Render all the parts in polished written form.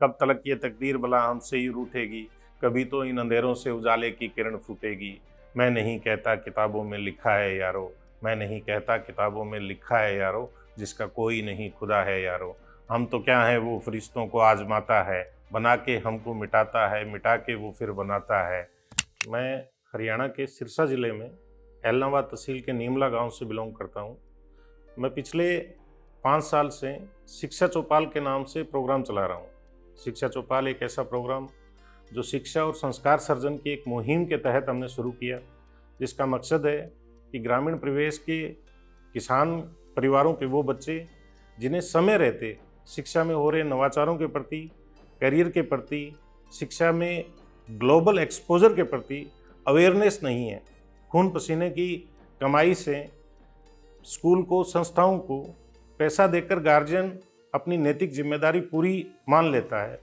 कब तलक ये तकदीर भला हमसे ही रूठेगी, कभी तो इन अंधेरों से उजाले की किरण फूटेगी। मैं नहीं कहता किताबों में लिखा है यारो, मैं नहीं कहता किताबों में लिखा है यारो, जिसका कोई नहीं खुदा है यारो। हम तो क्या हैं वो फरिश्तों को आजमाता है, बना के हमको मिटाता है, मिटा के वो फिर बनाता है। मैं हरियाणा के सिरसा ज़िले में ऐलनाबाद तहसील के नीमला गांव से बिलोंग करता हूं। मैं पिछले 5 साल से शिक्षा चौपाल के नाम से प्रोग्राम चला रहा हूं। शिक्षा चौपाल एक ऐसा प्रोग्राम जो शिक्षा और संस्कार सर्जन की एक मुहिम के तहत हमने शुरू किया, जिसका मकसद है कि ग्रामीण परिवेश के किसान परिवारों के वो बच्चे जिन्हें समय रहते शिक्षा में हो रहे नवाचारों के प्रति, करियर के प्रति, शिक्षा में ग्लोबल एक्सपोजर के प्रति अवेयरनेस नहीं है, खून पसीने की कमाई से स्कूल को, संस्थाओं को पैसा देकर गार्जियन अपनी नैतिक जिम्मेदारी पूरी मान लेता है।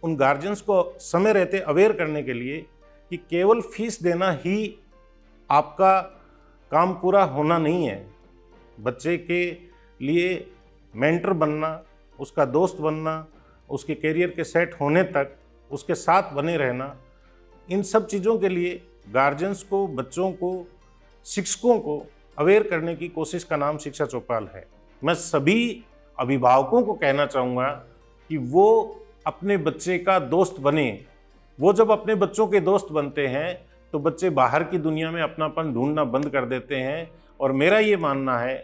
उन गार्जियंस को समय रहते अवेयर करने के लिए कि केवल फीस देना ही आपका काम पूरा होना नहीं है। बच्चे के लिए मेंटर बनना, उसका दोस्त बनना, उसके करियर के सेट होने तक उसके साथ बने रहना, इन सब चीज़ों के लिए गार्जियंस को, बच्चों को, शिक्षकों को अवेयर करने की कोशिश का नाम शिक्षा चौपाल है। मैं सभी अभिभावकों को कहना चाहूँगा कि वो अपने बच्चे का दोस्त बने। वो जब अपने बच्चों के दोस्त बनते हैं तो बच्चे बाहर की दुनिया में अपनापन ढूंढना बंद कर देते हैं। और मेरा ये मानना है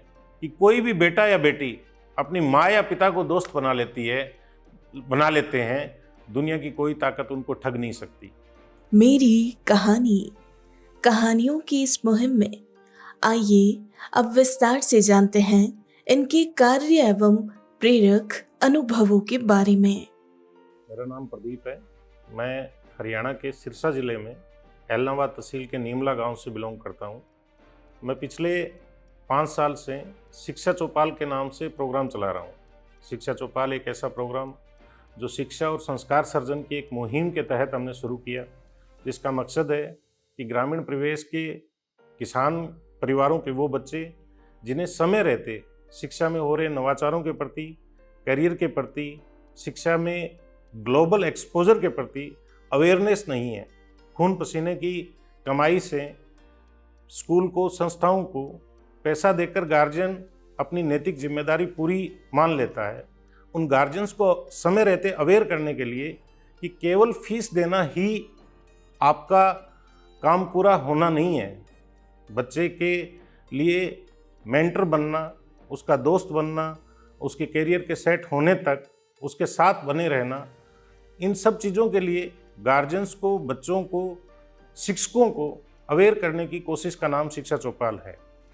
कि कोई भी बेटा या बेटी अपनी माँ या पिता को दोस्त बना लेते हैं, दुनिया की कोई ताकत उनको ठग नहीं सकती। मेरी कहानी, कहानियों की इस मुहिम में आइए अब विस्तार से जानते हैं इनके कार्य एवं प्रेरक अनुभवों के बारे में। मेरा नाम प्रदीप है। मैं हरियाणा के सिरसा ज़िले में ऐलनाबाद तहसील के नीमला गांव से बिलोंग करता हूं। मैं पिछले 5 साल से शिक्षा चौपाल के नाम से प्रोग्राम चला रहा हूं। शिक्षा चौपाल एक ऐसा प्रोग्राम जो शिक्षा और संस्कार सर्जन की एक मुहिम के तहत हमने शुरू किया, जिसका मकसद है कि ग्रामीण परिवेश के किसान परिवारों के वो बच्चे जिन्हें समय रहते शिक्षा में हो रहे नवाचारों के प्रति, करियर के प्रति, शिक्षा में ग्लोबल एक्सपोजर के प्रति अवेयरनेस नहीं है, खून पसीने की कमाई से स्कूल को, संस्थाओं को पैसा देकर गार्जियन अपनी नैतिक जिम्मेदारी पूरी मान लेता है। उन गार्जियंस को समय रहते अवेयर करने के लिए कि केवल फीस देना ही आपका काम पूरा होना नहीं है। बच्चे के लिए मेंटर बनना, उसका दोस्त बनना, उसके करियर के सेट होने तक उसके साथ बने रहना, इन सब चीज़ों के लिए गार्जियंस को, बच्चों को, शिक्षकों को अवेयर करने की कोशिश का नाम शिक्षा चौपाल है।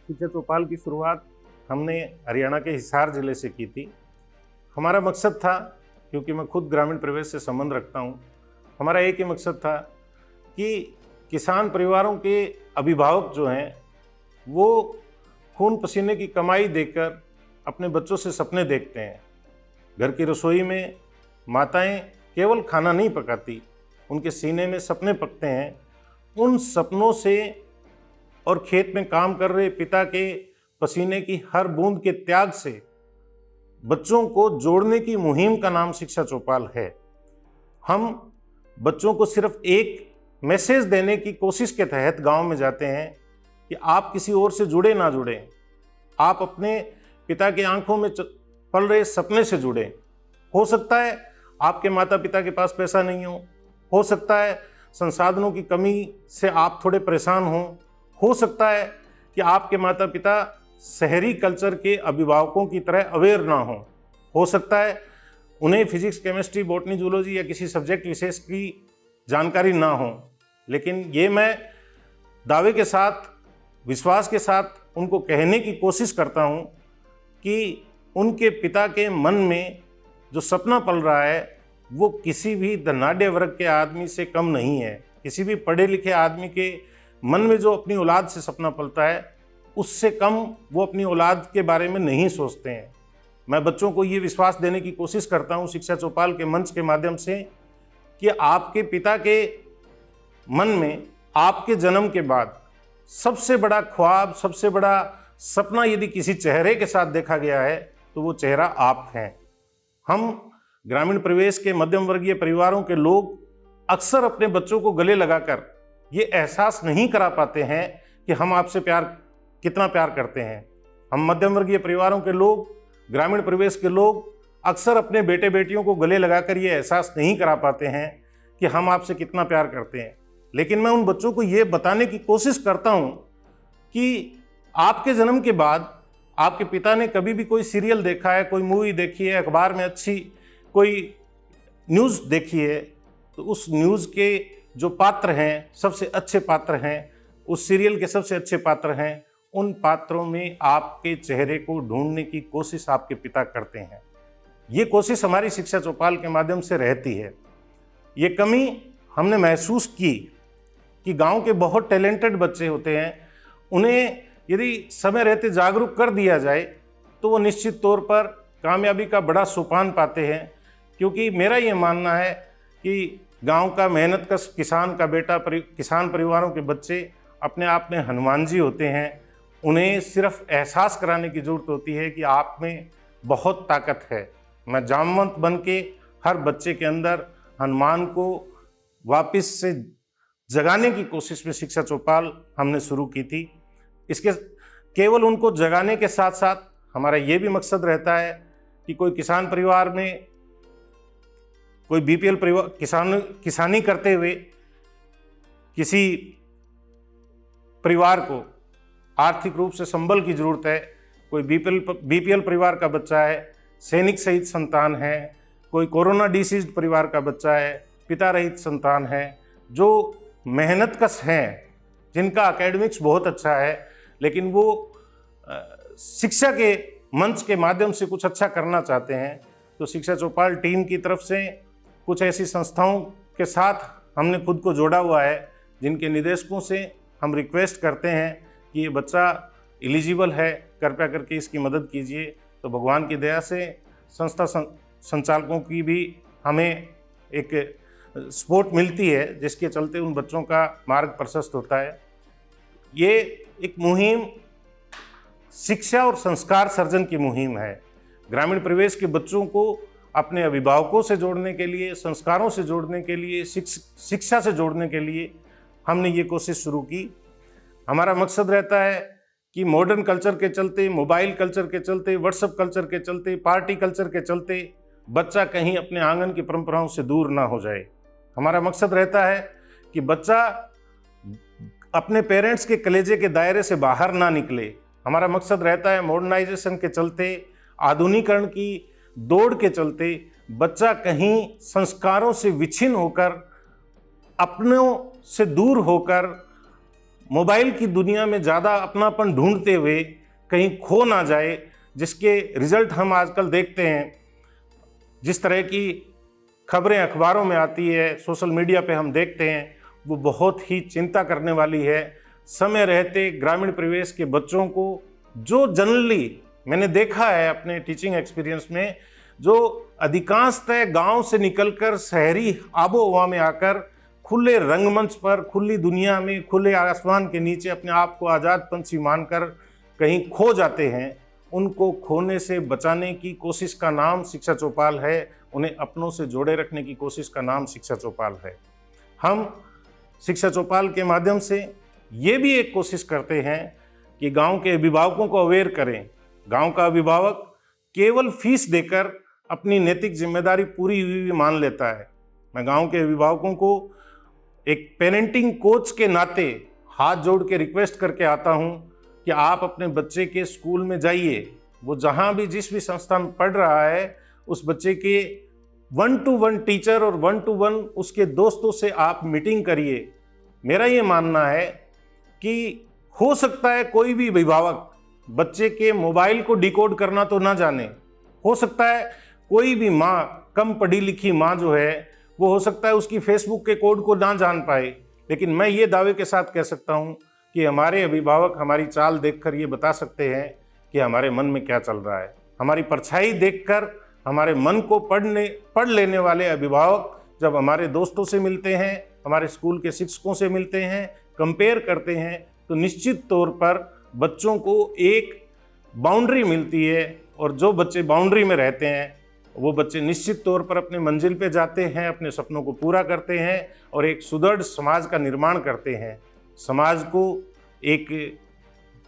शिक्षा चौपाल की शुरुआत हमने हरियाणा के हिसार ज़िले से की थी। हमारा मकसद था, क्योंकि मैं खुद ग्रामीण परिवेश से संबंध रखता हूँ, हमारा एक ही मकसद था कि किसान परिवारों के अभिभावक जो हैं वो खून पसीने की कमाई देकर अपने बच्चों से सपने देखते हैं। घर की रसोई में माताएं केवल खाना नहीं पकाती, उनके सीने में सपने पकते हैं। उन सपनों से और खेत में काम कर रहे पिता के पसीने की हर बूंद के त्याग से बच्चों को जोड़ने की मुहिम का नाम शिक्षा चौपाल है। हम बच्चों को सिर्फ एक मैसेज देने की कोशिश के तहत गांव में जाते हैं कि आप किसी और से जुड़े ना जुड़ें, आप अपने पिता की आंखों में पल रहे सपने से जुड़ें। हो सकता है आपके माता पिता के पास पैसा नहीं हो सकता है संसाधनों की कमी से आप थोड़े परेशान हो सकता है कि आपके माता पिता शहरी कल्चर के अभिभावकों की तरह अवेयर ना हो सकता है उन्हें फिजिक्स, केमिस्ट्री, बॉटनी, जूलॉजी या किसी सब्जेक्ट विशेष की जानकारी ना हो। लेकिन ये मैं दावे के साथ, विश्वास के साथ उनको कहने की कोशिश करता हूँ कि उनके पिता के मन में जो सपना पल रहा है वो किसी भी धनाढ़ वर्ग के आदमी से कम नहीं है। किसी भी पढ़े लिखे आदमी के मन में जो अपनी औलाद से सपना पलता है उससे कम वो अपनी औलाद के बारे में नहीं सोचते हैं। मैं बच्चों को ये विश्वास देने की कोशिश करता हूँ शिक्षा चौपाल के मंच के माध्यम से कि आपके पिता के मन में आपके जन्म के बाद सबसे बड़ा ख्वाब, सबसे बड़ा सपना यदि किसी चेहरे के साथ देखा गया है तो वो चेहरा आप हैं। हम ग्रामीण परिवेश के मध्यम वर्गीय परिवारों के लोग अक्सर अपने बच्चों को गले लगाकर ये एहसास नहीं करा पाते हैं कि हम आपसे कितना प्यार करते हैं। हम मध्यम वर्गीय परिवारों के लोग, ग्रामीण परिवेश के लोग अक्सर अपने बेटे बेटियों को गले लगाकर ये एहसास नहीं करा पाते हैं कि हम आपसे कितना प्यार करते हैं। लेकिन मैं उन बच्चों को ये बताने की कोशिश करता हूँ कि आपके जन्म के बाद आपके पिता ने कभी भी कोई सीरियल देखा है, कोई मूवी देखी है, अखबार में अच्छी कोई न्यूज़ देखी है, तो उस न्यूज़ के जो पात्र हैं, सबसे अच्छे पात्र हैं, उस सीरियल के सबसे अच्छे पात्र हैं, उन पात्रों में आपके चेहरे को ढूंढने की कोशिश आपके पिता करते हैं। ये कोशिश हमारी शिक्षा चौपाल के माध्यम से रहती है। ये कमी हमने महसूस की कि गांव के बहुत टैलेंटेड बच्चे होते हैं, उन्हें यदि समय रहते जागरूक कर दिया जाए तो वो निश्चित तौर पर कामयाबी का बड़ा सोपान पाते हैं। क्योंकि मेरा ये मानना है कि गांव का मेहनत कश किसान का बेटा, किसान परिवारों के बच्चे अपने आप में हनुमान जी होते हैं। उन्हें सिर्फ एहसास कराने की ज़रूरत होती है कि आप में बहुत ताकत है। मैं जामवंत बन के हर बच्चे के अंदर हनुमान को वापस से जगाने की कोशिश में शिक्षा चौपाल हमने शुरू की थी। इसके केवल उनको जगाने के साथ साथ हमारा ये भी मकसद रहता है कि कोई किसान परिवार में, कोई बीपीएल परिवार किसानी करते हुए किसी परिवार को आर्थिक रूप से संबल की ज़रूरत है, कोई बीपीएल परिवार का बच्चा है, सैनिक सहित संतान है, कोई कोरोना डिसीज्ड परिवार का बच्चा है, पिता रहित संतान है, जो मेहनतकश हैं, जिनका एकेडमिक्स बहुत अच्छा है लेकिन वो शिक्षा के मंच के माध्यम से कुछ अच्छा करना चाहते हैं, तो शिक्षा चौपाल टीम की तरफ से कुछ ऐसी संस्थाओं के साथ हमने खुद को जोड़ा हुआ है जिनके निदेशकों से हम रिक्वेस्ट करते हैं कि ये बच्चा एलिजिबल है, कृपया करके इसकी मदद कीजिए। तो भगवान की दया से संस्था संचालकों की भी हमें एक सपोर्ट मिलती है, जिसके चलते उन बच्चों का मार्ग प्रशस्त होता है। ये एक मुहिम शिक्षा और संस्कार सर्जन की मुहिम है। ग्रामीण परिवेश के बच्चों को अपने अभिभावकों से जोड़ने के लिए, संस्कारों से जोड़ने के लिए, शिक्षा से जोड़ने के लिए हमने ये कोशिश शुरू की। हमारा मकसद रहता है कि मॉडर्न कल्चर के चलते, मोबाइल कल्चर के चलते, व्हाट्सएप कल्चर के चलते, पार्टी कल्चर के चलते बच्चा कहीं अपने आंगन की परंपराओं से दूर ना हो जाए। हमारा मकसद रहता है कि बच्चा अपने पेरेंट्स के कलेजे के दायरे से बाहर ना निकले। हमारा मकसद रहता है मॉडर्नाइजेशन के चलते, आधुनिकीकरण की दौड़ के चलते बच्चा कहीं संस्कारों से विच्छिन्न होकर, अपनों से दूर होकर, मोबाइल की दुनिया में ज़्यादा अपनापन ढूंढते हुए कहीं खो ना जाए, जिसके रिजल्ट हम आजकल देखते हैं। जिस तरह की खबरें अखबारों में आती है, सोशल मीडिया पे हम देखते हैं, वो बहुत ही चिंता करने वाली है। समय रहते ग्रामीण परिवेश के बच्चों को, जो जनरली मैंने देखा है अपने टीचिंग एक्सपीरियंस में, जो अधिकांशतः गांव से निकलकर शहरी आबो हवा में आकर खुले रंगमंच पर, खुली दुनिया में, खुले आसमान के नीचे अपने आप को आज़ाद पंछी मानकर कहीं खो जाते हैं, उनको खोने से बचाने की कोशिश का नाम शिक्षा चौपाल है। उन्हें अपनों से जोड़े रखने की कोशिश का नाम शिक्षा चौपाल है। हम शिक्षा चौपाल के माध्यम से ये भी एक कोशिश करते हैं कि गांव के अभिभावकों को अवेयर करें। गांव का अभिभावक केवल फीस देकर अपनी नैतिक जिम्मेदारी पूरी हुई मान लेता है। मैं गांव के अभिभावकों को एक पेरेंटिंग कोच के नाते हाथ जोड़ के रिक्वेस्ट करके आता हूं कि आप अपने बच्चे के स्कूल में जाइए। वो जहां भी, जिस भी संस्था में पढ़ रहा है, उस बच्चे के 1-to-1 टीचर और 1-to-1 उसके दोस्तों से आप मीटिंग करिए। मेरा ये मानना है कि हो सकता है कोई भी अभिभावक बच्चे के मोबाइल को डिकोड करना तो ना जाने, हो सकता है कोई भी माँ, कम पढ़ी लिखी माँ जो है, वो हो सकता है उसकी फेसबुक के कोड को ना जान पाए, लेकिन मैं ये दावे के साथ कह सकता हूँ कि हमारे अभिभावक हमारी चाल देखकर ये बता सकते हैं कि हमारे मन में क्या चल रहा है। हमारी परछाई देखकर हमारे मन को पढ़ लेने वाले अभिभावक जब हमारे दोस्तों से मिलते हैं, हमारे स्कूल के शिक्षकों से मिलते हैं, कंपेयर करते हैं, तो निश्चित तौर पर बच्चों को एक बाउंड्री मिलती है, और जो बच्चे बाउंड्री में रहते हैं वो बच्चे निश्चित तौर पर अपने मंजिल पे जाते हैं, अपने सपनों को पूरा करते हैं और एक सुदृढ़ समाज का निर्माण करते हैं। समाज को एक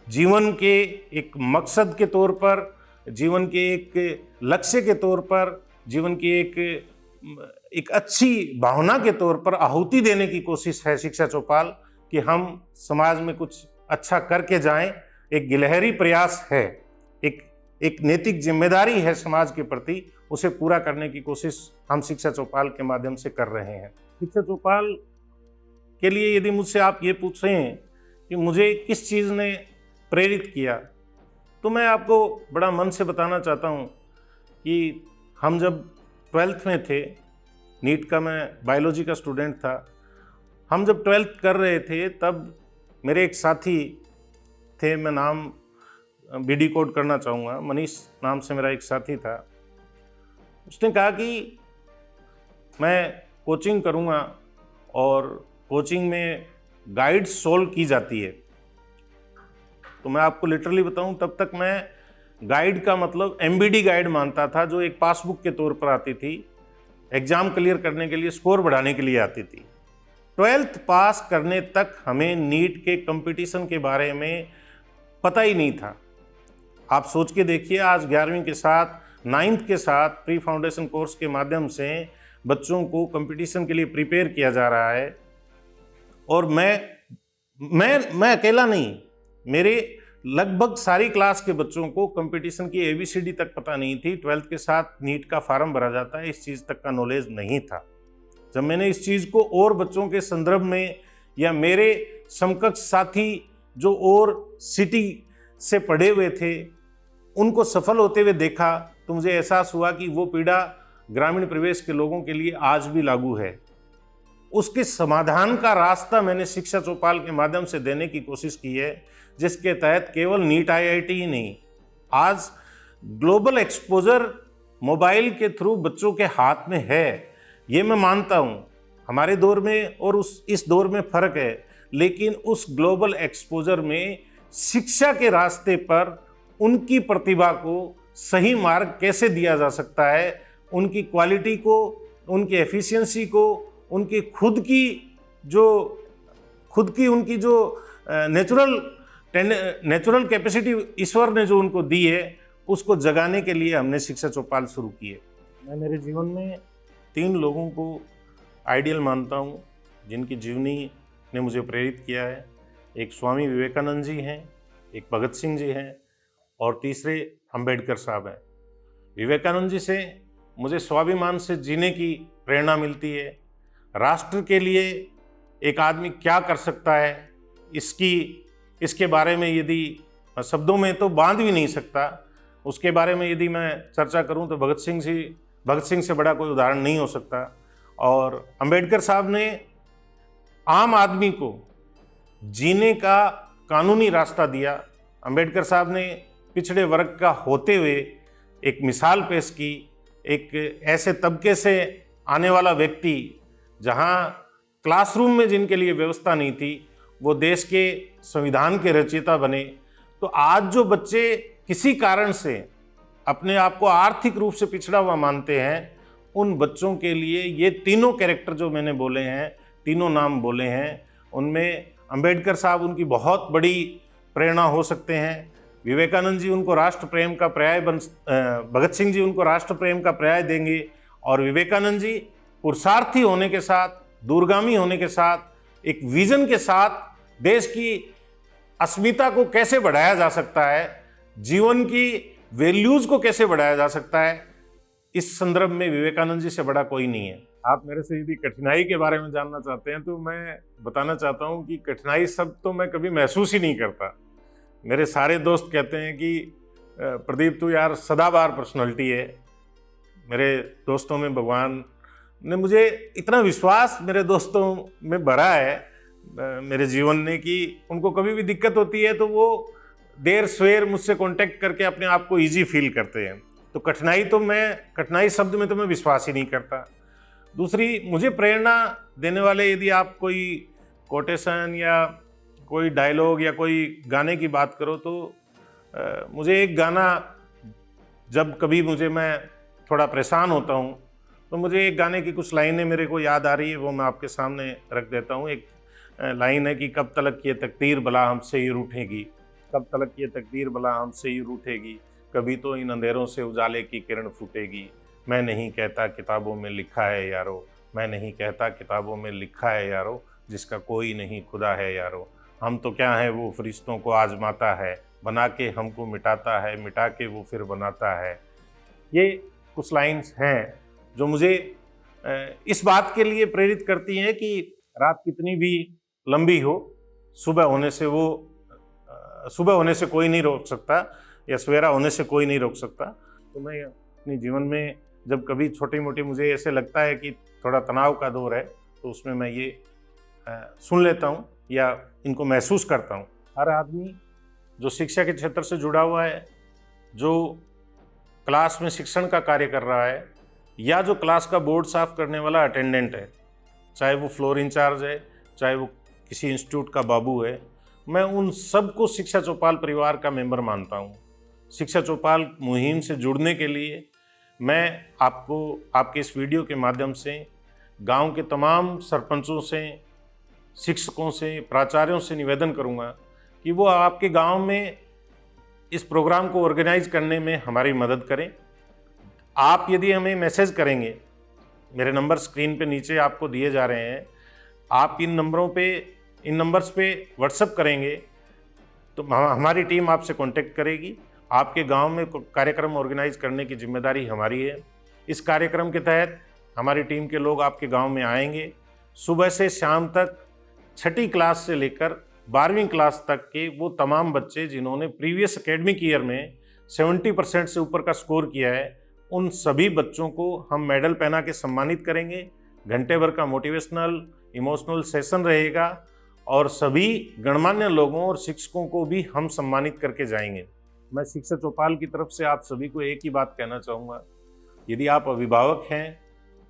जीवन के एक मकसद के तौर पर, जीवन के एक लक्ष्य के तौर पर, जीवन की एक अच्छी भावना के तौर पर आहुति देने की कोशिश है शिक्षा चौपाल कि हम समाज में कुछ अच्छा करके जाएं। एक गिलहरी प्रयास है, एक नैतिक जिम्मेदारी है समाज के प्रति, उसे पूरा करने की कोशिश हम शिक्षा चौपाल के माध्यम से कर रहे हैं। शिक्षा चौपाल के लिए यदि मुझसे आप ये पूछें कि मुझे किस चीज़ ने प्रेरित किया, तो मैं आपको बड़ा मन से बताना चाहता हूँ कि हम जब 12th में थे, नीट का मैं बायोलॉजी का स्टूडेंट था, हम जब 12th कर रहे थे तब मेरे एक साथी थे, मैं नाम बीडी कोड करना चाहूँगा, मनीष नाम से मेरा एक साथी था। उसने कहा कि मैं कोचिंग करूँगा और कोचिंग में गाइड सोल्व की जाती है। तो मैं आपको लिटरली बताऊं, तब तक मैं गाइड का मतलब एमबीडी गाइड मानता था, जो एक पासबुक के तौर पर आती थी, एग्ज़ाम क्लियर करने के लिए, स्कोर बढ़ाने के लिए आती थी। 12th पास करने तक हमें नीट के कंपटीशन के बारे में पता ही नहीं था। आप सोच के देखिए, आज 11वीं के साथ, 9th के साथ प्री फाउंडेशन कोर्स के माध्यम से बच्चों को कंपटीशन के लिए प्रिपेयर किया जा रहा है। और मैं अकेला नहीं, मेरे लगभग सारी क्लास के बच्चों को कंपटीशन की ABCD तक पता नहीं थी। 12th के साथ नीट का फार्म भरा जाता है, इस चीज़ तक का नॉलेज नहीं था। जब मैंने इस चीज़ को और बच्चों के संदर्भ में या मेरे समकक्ष साथी जो और सिटी से पढ़े हुए थे उनको सफल होते हुए देखा, तो मुझे एहसास हुआ कि वो पीड़ा ग्रामीण परिवेश के लोगों के लिए आज भी लागू है। उसके समाधान का रास्ता मैंने शिक्षा चौपाल के माध्यम से देने की कोशिश की है, जिसके तहत केवल नीट IIT ही नहीं, आज ग्लोबल एक्सपोजर मोबाइल के थ्रू बच्चों के हाथ में है। ये मैं मानता हूँ, हमारे दौर में और इस दौर में फ़र्क है, लेकिन उस ग्लोबल एक्सपोजर में शिक्षा के रास्ते पर उनकी प्रतिभा को सही मार्ग कैसे दिया जा सकता है, उनकी क्वालिटी को, उनकी एफिशिएंसी को, उनकी खुद की उनकी जो नेचुरल कैपेसिटी ईश्वर ने जो उनको दी है, उसको जगाने के लिए हमने शिक्षा चौपाल शुरू की है। मैं मेरे जीवन में 3 लोगों को आइडियल मानता हूँ, जिनकी जीवनी ने मुझे प्रेरित किया है। एक स्वामी विवेकानंद जी हैं, एक भगत सिंह जी हैं और तीसरे अंबेडकर साहब हैं। विवेकानंद जी से मुझे स्वाभिमान से जीने की प्रेरणा मिलती है। राष्ट्र के लिए एक आदमी क्या कर सकता है, इसके बारे में यदि शब्दों में तो बांध भी नहीं सकता, उसके बारे में यदि मैं चर्चा करूं तो भगत सिंह से बड़ा कोई उदाहरण नहीं हो सकता। और अंबेडकर साहब ने आम आदमी को जीने का कानूनी रास्ता दिया। अंबेडकर साहब ने पिछड़े वर्ग का होते हुए एक मिसाल पेश की, एक ऐसे तबके से आने वाला व्यक्ति जहां क्लासरूम में जिनके लिए व्यवस्था नहीं थी, वो देश के संविधान के रचयिता बने। तो आज जो बच्चे किसी कारण से अपने आप को आर्थिक रूप से पिछड़ा हुआ मानते हैं, उन बच्चों के लिए ये तीनों कैरेक्टर जो मैंने बोले हैं, तीनों नाम बोले हैं, उनमें अंबेडकर साहब उनकी बहुत बड़ी प्रेरणा हो सकते हैं। विवेकानंद जी उनको राष्ट्र प्रेम का पर्याय भगत सिंह जी उनको राष्ट्र प्रेम का पर्याय देंगे। और विवेकानंद जी पुरुषार्थी होने के साथ, दूरगामी होने के साथ, एक विजन के साथ देश की अस्मिता को कैसे बढ़ाया जा सकता है, जीवन की वैल्यूज़ को कैसे बढ़ाया जा सकता है, इस संदर्भ में विवेकानंद जी से बड़ा कोई नहीं है। आप मेरे से यदि कठिनाई के बारे में जानना चाहते हैं तो मैं बताना चाहता हूं कि कठिनाई शब्द तो मैं कभी महसूस ही नहीं करता। मेरे सारे दोस्त कहते हैं कि प्रदीप तू यार सदाबहार पर्सनालिटी है। मेरे दोस्तों में भगवान ने मुझे इतना विश्वास मेरे दोस्तों में भरा है मेरे जीवन ने, कि उनको कभी भी दिक्कत होती है तो वो देर सवेर मुझसे कांटेक्ट करके अपने आप को इजी फील करते हैं। तो कठिनाई शब्द में तो मैं विश्वास ही नहीं करता। दूसरी, मुझे प्रेरणा देने वाले यदि आप कोई कोटेशन या कोई डायलॉग या कोई गाने की बात करो तो मुझे एक गाना जब कभी मैं थोड़ा परेशान होता हूँ तो मुझे एक गाने की कुछ लाइनें मेरे को याद आ रही है, वो मैं आपके सामने रख देता हूँ। एक लाइन है कि कब तलक ये तकदीर भला हमसे ही रूठेगी, कब तलक ये तकदीर भला हमसे ही रूठेगी, कभी तो इन अंधेरों से उजाले की किरण फूटेगी। मैं नहीं कहता किताबों में लिखा है यारो, मैं नहीं कहता किताबों में लिखा है यारो, जिसका कोई नहीं खुदा है यारो। हम तो क्या है वो फरिश्तों को आजमाता है, बना के हमको मिटाता है, मिटा के वो फिर बनाता है। ये कुछ लाइन्स हैं जो मुझे इस बात के लिए प्रेरित करती हैं कि रात कितनी भी लंबी हो, सुबह होने से कोई नहीं रोक सकता, या सवेरा होने से कोई नहीं रोक सकता। तो मैं अपने जीवन में जब कभी छोटी मोटी मुझे ऐसे लगता है कि थोड़ा तनाव का दौर है, तो उसमें मैं ये सुन लेता हूँ या इनको महसूस करता हूँ। हर आदमी जो शिक्षा के क्षेत्र से जुड़ा हुआ है, जो क्लास में शिक्षण का कार्य कर रहा है, या जो क्लास का बोर्ड साफ करने वाला अटेंडेंट है, चाहे वो फ्लोर इंचार्ज है, चाहे वो किसी इंस्टीट्यूट का बाबू है, मैं उन सबको शिक्षा चौपाल परिवार का मेंबर मानता हूँ। शिक्षा चौपाल मुहिम से जुड़ने के लिए मैं आपको आपके इस वीडियो के माध्यम से गांव के तमाम सरपंचों से, शिक्षकों से, प्राचार्यों से निवेदन करूंगा कि वो आपके गांव में इस प्रोग्राम को ऑर्गेनाइज करने में हमारी मदद करें। आप यदि हमें मैसेज करेंगे, मेरे नंबर स्क्रीन पे नीचे आपको दिए जा रहे हैं, आप इन नंबर्स पे व्हाट्सएप करेंगे तो हमारी टीम आपसे कांटेक्ट करेगी। आपके गांव में कार्यक्रम ऑर्गेनाइज करने की जिम्मेदारी हमारी है। इस कार्यक्रम के तहत हमारी टीम के लोग आपके गांव में आएंगे। सुबह से शाम तक 6ठी क्लास से लेकर 12वीं क्लास तक के वो तमाम बच्चे जिन्होंने प्रीवियस एकेडमिक ईयर में 70% से ऊपर का स्कोर किया है, उन सभी बच्चों को हम मेडल पहना के सम्मानित करेंगे। घंटे भर का मोटिवेशनल इमोशनल सेशन रहेगा और सभी गणमान्य लोगों और शिक्षकों को भी हम सम्मानित करके जाएंगे। मैं शिक्षा चौपाल की तरफ से आप सभी को एक ही बात कहना चाहूँगा, यदि आप अभिभावक हैं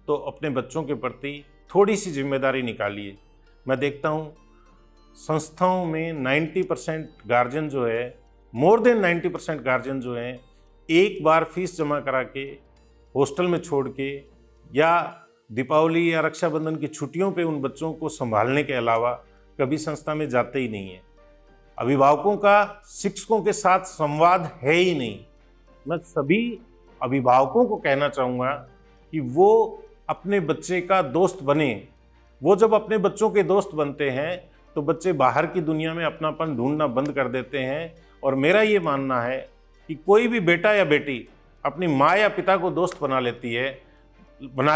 तो अपने बच्चों के प्रति थोड़ी सी जिम्मेदारी निकालिए। मैं देखता हूँ संस्थाओं में 90% गार्जियन जो है, मोर देन 90% गार्जियन जो हैं, एक बार फीस जमा करा के हॉस्टल में छोड़ के या दीपावली या रक्षाबंधन की छुट्टियों पे उन बच्चों को संभालने के अलावा कभी संस्था में जाते ही नहीं है। अभिभावकों का शिक्षकों के साथ संवाद है ही नहीं। मैं सभी अभिभावकों को कहना चाहूँगा कि वो अपने बच्चे का दोस्त बने। वो जब अपने बच्चों के दोस्त बनते हैं तो बच्चे बाहर की दुनिया में अपनापन ढूंढना बंद कर देते हैं। और मेरा ये मानना है कि कोई भी बेटा या बेटी अपनी माँ या पिता को दोस्त बना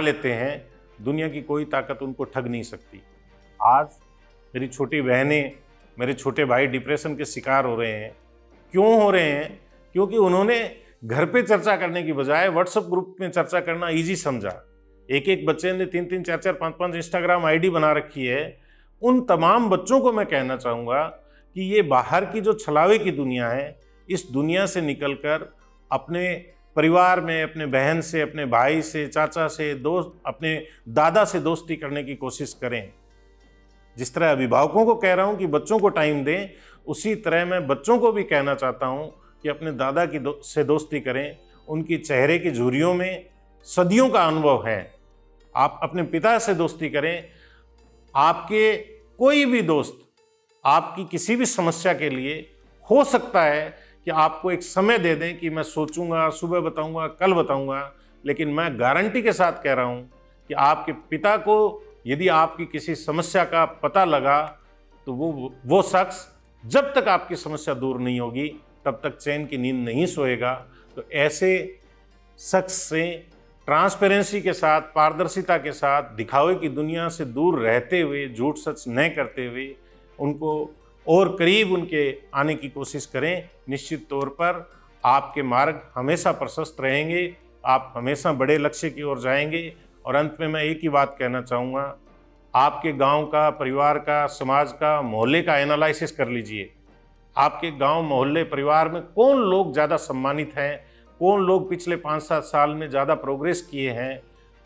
लेते हैं, दुनिया की कोई ताकत उनको ठग नहीं सकती। आज मेरी छोटी बहनें, मेरे छोटे भाई डिप्रेशन के शिकार हो रहे हैं। क्यों हो रहे हैं? क्योंकि उन्होंने घर पे चर्चा करने की बजाय व्हाट्सएप ग्रुप में चर्चा करना ईजी समझा। एक बच्चे ने 3-3, 4-4, 5-5 इंस्टाग्राम आईडी बना रखी है। उन तमाम बच्चों को मैं कहना चाहूँगा कि ये बाहर की जो छलावे की दुनिया है, इस दुनिया से निकलकर अपने परिवार में, अपने बहन से, अपने भाई से, चाचा से, दोस्त, अपने दादा से दोस्ती करने की कोशिश करें। जिस तरह अभिभावकों को कह रहा हूँ कि बच्चों को टाइम दें, उसी तरह मैं बच्चों को भी कहना चाहता हूँ कि अपने दादा से दोस्ती करें। उनकी चेहरे की झुर्रियों में सदियों का अनुभव है। आप अपने पिता से दोस्ती करें। आपके कोई भी दोस्त आपकी किसी भी समस्या के लिए हो सकता है कि आपको एक समय दे दें कि मैं सोचूंगा, सुबह बताऊंगा, कल बताऊंगा, लेकिन मैं गारंटी के साथ कह रहा हूं कि आपके पिता को यदि आपकी किसी समस्या का पता लगा तो वो शख्स जब तक आपकी समस्या दूर नहीं होगी तब तक चैन की नींद नहीं सोएगा। तो ऐसे शख्स से ट्रांसपेरेंसी के साथ, पारदर्शिता के साथ, दिखावे की दुनिया से दूर रहते हुए, झूठ सच न करते हुए उनको और करीब उनके आने की कोशिश करें। निश्चित तौर पर आपके मार्ग हमेशा प्रशस्त रहेंगे, आप हमेशा बड़े लक्ष्य की ओर जाएंगे। और अंत में मैं एक ही बात कहना चाहूँगा, आपके गांव का, परिवार का, समाज का, मोहल्ले का एनालिसिस कर लीजिए। आपके गांव, मोहल्ले, परिवार में कौन लोग ज़्यादा सम्मानित हैं, कौन लोग पिछले 5-7 साल में ज़्यादा प्रोग्रेस किए हैं।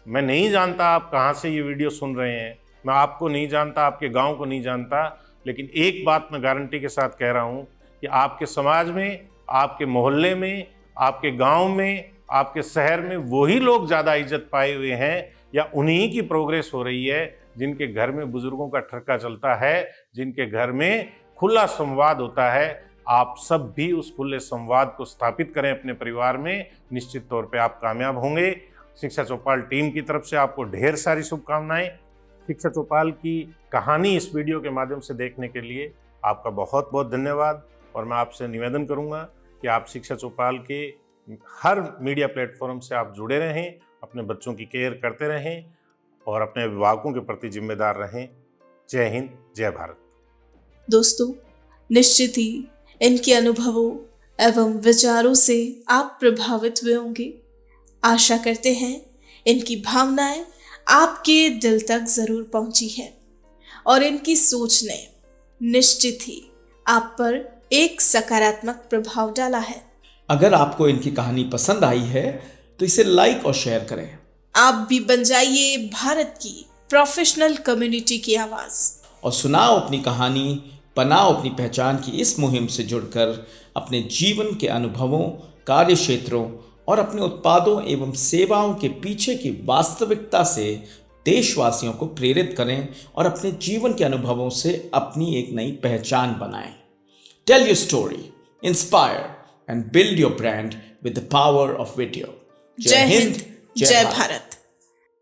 मैं नहीं जानता आप कहाँ से ये वीडियो सुन रहे हैं, मैं आपको नहीं जानता, आपके गांव को नहीं जानता, लेकिन एक बात मैं गारंटी के साथ कह रहा हूँ कि आपके समाज में, आपके मोहल्ले में, आपके गांव में आपके शहर में वही लोग ज़्यादा इज्जत पाए हुए हैं या उन्हीं की प्रोग्रेस हो रही है जिनके घर में बुजुर्गों का ठरका चलता है, जिनके घर में खुला संवाद होता है। आप सब भी उस खुले संवाद को स्थापित करें अपने परिवार में, निश्चित तौर पे आप कामयाब होंगे। शिक्षा चौपाल टीम की तरफ से आपको ढेर सारी शुभकामनाएं। शिक्षा चौपाल की कहानी इस वीडियो के माध्यम से देखने के लिए आपका बहुत बहुत धन्यवाद। और मैं आपसे निवेदन करूंगा कि आप शिक्षा चौपाल के हर मीडिया प्लेटफॉर्म से आप जुड़े रहें, अपने बच्चों की केयर करते रहें और अपने अभिभावकों के प्रति जिम्मेदार रहें। जय हिंद, जय भारत। दोस्तों, निश्चित ही इनके अनुभवों एवं विचारों से आप प्रभावित हुए होंगे। आशा करते हैं इनकी भावनाएं आपके दिल तक जरूर पहुंची है और इनकी सोच ने निश्चित ही आप पर एक सकारात्मक प्रभाव डाला है। अगर आपको इनकी कहानी पसंद आई है तो इसे लाइक और शेयर करें। आप भी बन जाइए भारत की प्रोफेशनल कम्युनिटी की आवाज और सुनाओ अपनी कहानी, बनाओ अपनी पहचान की इस मुहिम से जुड़कर अपने जीवन के अनुभवों, कार्य क्षेत्रों और अपने उत्पादों एवं सेवाओं के पीछे की वास्तविकता से देशवासियों को प्रेरित करें और अपने जीवन के अनुभवों से अपनी एक नई पहचान बनाएं। Tell your story, inspire and build your brand with the power of video. Jai Hind, जय भारत।